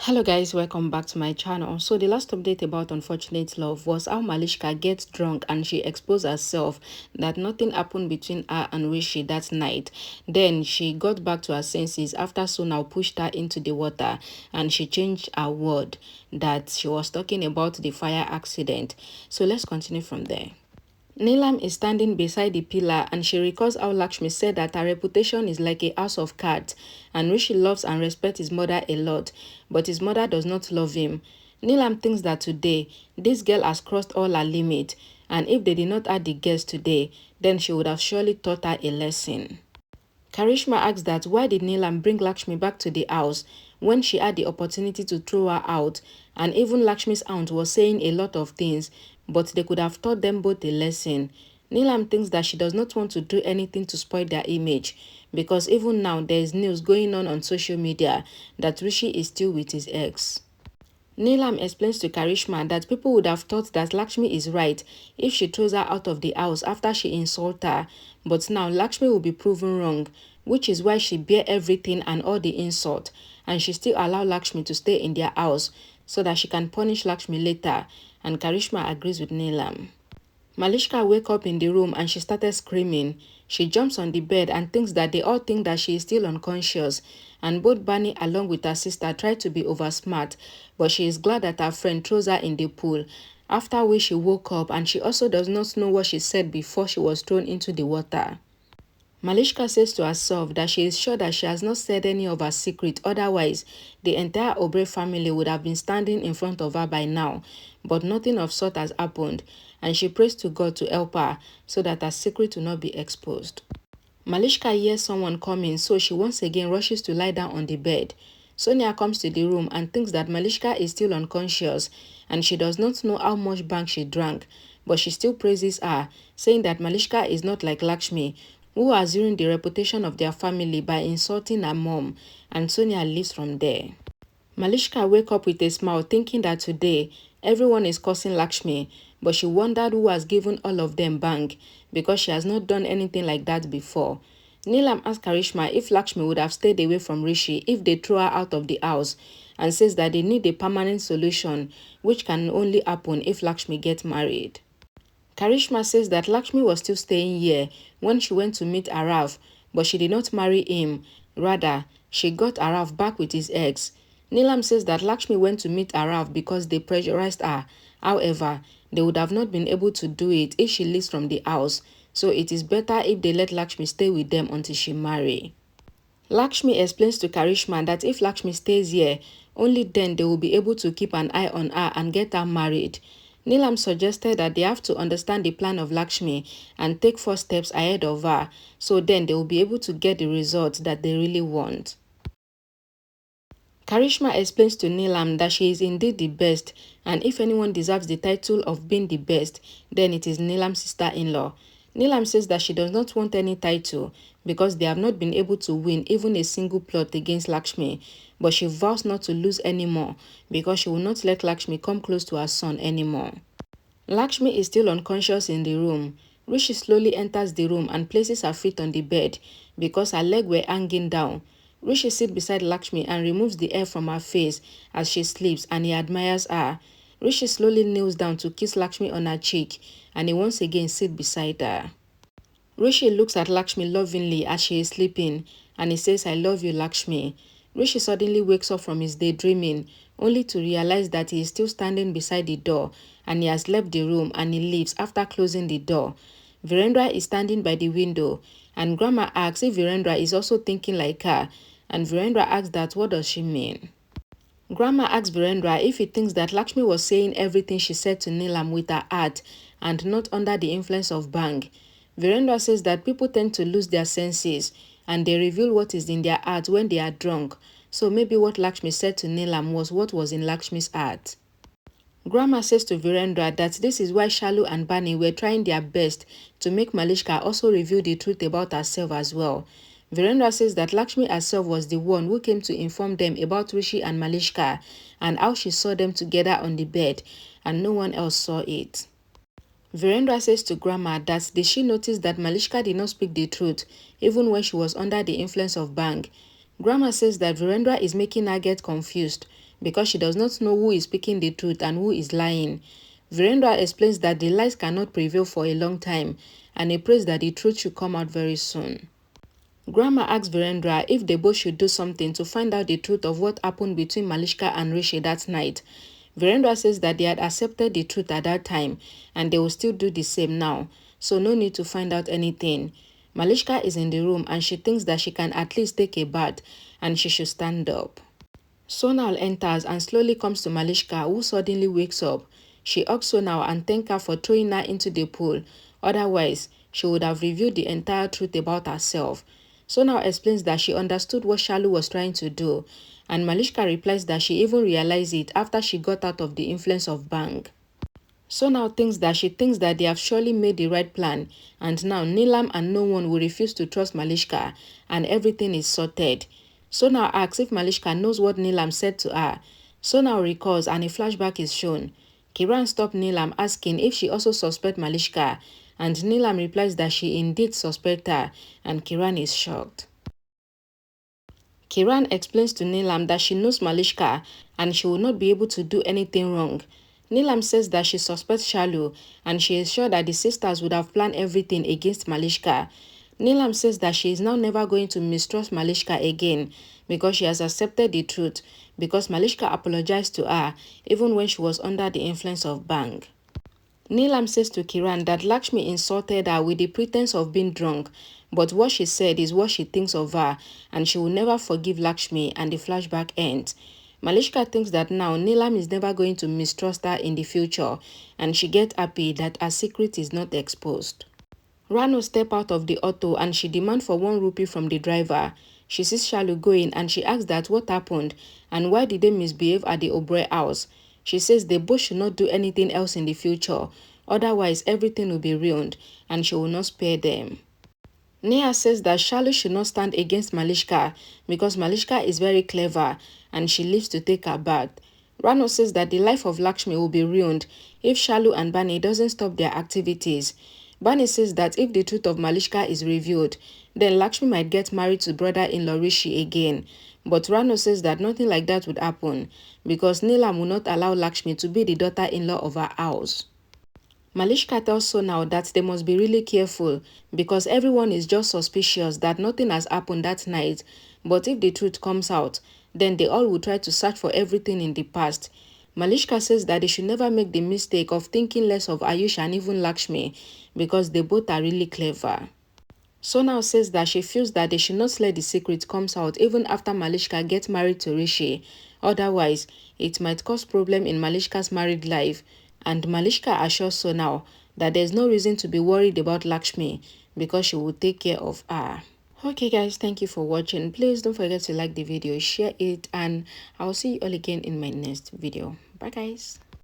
Hello guys, welcome back to my channel. So the last update about Unfortunate Love was how Malishka gets drunk and she exposed herself that nothing happened between her and Rishi that night. Then she got back to her senses after Sonal pushed her into the water and she changed her word that she was talking about the fire accident. So let's continue from there. Neelam is standing beside the pillar and she recalls how Lakshmi said that her reputation is like a house of cards and Rishi loves and respects his mother a lot, but his mother does not love him. Neelam thinks that today, this girl has crossed all her limit, and if they did not add the girls today, then she would have surely taught her a lesson. Karishma asks that why did Neelam bring Lakshmi back to the house when she had the opportunity to throw her out, and even Lakshmi's aunt was saying a lot of things, but they could have taught them both a lesson. Neelam thinks that she does not want to do anything to spoil their image, because even now there is news going on social media that Rishi is still with his ex. Neelam explains to Karishma that people would have thought that Lakshmi is right if she throws her out of the house after she insulted her, but now Lakshmi will be proven wrong, which is why she bear everything and all the insult, and she still allow Lakshmi to stay in their house so that she can punish Lakshmi later, and Karishma agrees with Neelam. Malishka wakes up in the room and she started screaming. She jumps on the bed and thinks that they all think that she is still unconscious, and both Bunny along with her sister try to be oversmart, but she is glad that her friend throws her in the pool, after which she woke up and she also does not know what she said before she was thrown into the water. Malishka says to herself that she is sure that she has not said any of her secret, otherwise the entire Obre family would have been standing in front of her by now, but nothing of sort has happened, and she prays to God to help her so that her secret will not be exposed. Malishka hears someone coming, so she once again rushes to lie down on the bed. Sonia comes to the room and thinks that Malishka is still unconscious and she does not know how much bang she drank, but she still praises her, saying that Malishka is not like Lakshmi, who has ruined the reputation of their family by insulting her mom, and Sonia leaves from there. Malishka wakes up with a smile thinking that today everyone is cursing Lakshmi, but she wondered who has given all of them bang because she has not done anything like that before. Neelam asks Karishma if Lakshmi would have stayed away from Rishi if they throw her out of the house, and says that they need a permanent solution, which can only happen if Lakshmi gets married. Karishma says that Lakshmi was still staying here when she went to meet Arav, but she did not marry him. Rather, she got Arav back with his ex. Neelam says that Lakshmi went to meet Arav because they pressurized her. However, they would have not been able to do it if she leaves from the house, so it is better if they let Lakshmi stay with them until she marries. Lakshmi explains to Karishma that if Lakshmi stays here, only then they will be able to keep an eye on her and get her married. Neelam suggested that they have to understand the plan of Lakshmi and take 4 steps ahead of her, so then they will be able to get the results that they really want. Karishma explains to Neelam that she is indeed the best, and if anyone deserves the title of being the best, then it is Neelam's sister-in-law. Neelam says that she does not want any title because they have not been able to win even a single plot against Lakshmi, but she vows not to lose anymore because she will not let Lakshmi come close to her son anymore. Lakshmi is still unconscious in the room. Rishi slowly enters the room and places her feet on the bed because her legs were hanging down. Rishi sits beside Lakshmi and removes the hair from her face as she sleeps, and he admires her. Rishi slowly kneels down to kiss Lakshmi on her cheek, and he once again sits beside her. Rishi looks at Lakshmi lovingly as she is sleeping, and he says, "I love you, Lakshmi." Rishi suddenly wakes up from his daydreaming, only to realize that he is still standing beside the door, and he has left the room and he leaves after closing the door. Virendra is standing by the window, and Grandma asks if Virendra is also thinking like her, and Virendra asks that what does she mean. Grandma asks Virendra if he thinks that Lakshmi was saying everything she said to Neelam with her heart and not under the influence of bang. Virendra says that people tend to lose their senses and they reveal what is in their heart when they are drunk, so maybe what Lakshmi said to Neelam was what was in Lakshmi's heart. Grandma says to Virendra that this is why Shalu and Bani were trying their best to make Malishka also reveal the truth about herself as well. Virendra says that Lakshmi herself was the one who came to inform them about Rishi and Malishka and how she saw them together on the bed, and no one else saw it. Virendra says to Grandma that did she notice that Malishka did not speak the truth even when she was under the influence of bang. Grandma says that Virendra is making her get confused because she does not know who is speaking the truth and who is lying. Virendra explains that the lies cannot prevail for a long time, and he prays that the truth should come out very soon. Grandma asks Virendra if they both should do something to find out the truth of what happened between Malishka and Rishi that night. Virendra says that they had accepted the truth at that time and they will still do the same now, so no need to find out anything. Malishka is in the room and she thinks that she can at least take a bath and she should stand up. Sonal enters and slowly comes to Malishka, who suddenly wakes up. She hugs Sonal and thanks her for throwing her into the pool. Otherwise, she would have revealed the entire truth about herself. Sonal explains that she understood what Shalu was trying to do, and Malishka replies that she even realized it after she got out of the influence of Bang. Sonal thinks that they have surely made the right plan, and now Neelam and no one will refuse to trust Malishka, and everything is sorted. Sonal asks if Malishka knows what Neelam said to her. Sonal recalls and a flashback is shown. Kiran stopped Neelam asking if she also suspects Malishka, and Neelam replies that she indeed suspects her, and Kiran is shocked. Kiran explains to Neelam that she knows Malishka and she will not be able to do anything wrong. Neelam says that she suspects Shalu and she is sure that the sisters would have planned everything against Malishka. Neelam says that she is now never going to mistrust Malishka again because she has accepted the truth, because Malishka apologized to her even when she was under the influence of Bang. Neelam says to Kiran that Lakshmi insulted her with the pretense of being drunk, but what she said is what she thinks of her and she will never forgive Lakshmi, and the flashback ends. Malishka thinks that now Neelam is never going to mistrust her in the future and she gets happy that her secret is not exposed. Rano steps out of the auto and she demands for 1 rupee from the driver. She sees Shalu going and she asks that what happened and why did they misbehave at the Obrey house. She says they both should not do anything else in the future, otherwise everything will be ruined and she will not spare them. Neha says that Shalu should not stand against Malishka because Malishka is very clever and she lives to take her bath. Rano says that the life of Lakshmi will be ruined if Shalu and Bani doesn't stop their activities. Bani says that if the truth of Malishka is revealed, then Lakshmi might get married to brother-in-law Rishi again. But Rano says that nothing like that would happen because Neelam will not allow Lakshmi to be the daughter-in-law of her house. Malishka tells Sonal that they must be really careful because everyone is just suspicious that nothing has happened that night, but if the truth comes out, then they all will try to search for everything in the past. Malishka says that they should never make the mistake of thinking less of Ayush and even Lakshmi because they both are really clever. Sonal says that she feels that they should not let the secret comes out even after Malishka gets married to Rishi, otherwise it might cause problem in Malishka's married life. And Malishka assures Sonal that there's no reason to be worried about Lakshmi because she will take care of her. Okay guys, thank you for watching. Please don't forget to like the video, share it, and I'll see you all again in my next video. Bye guys.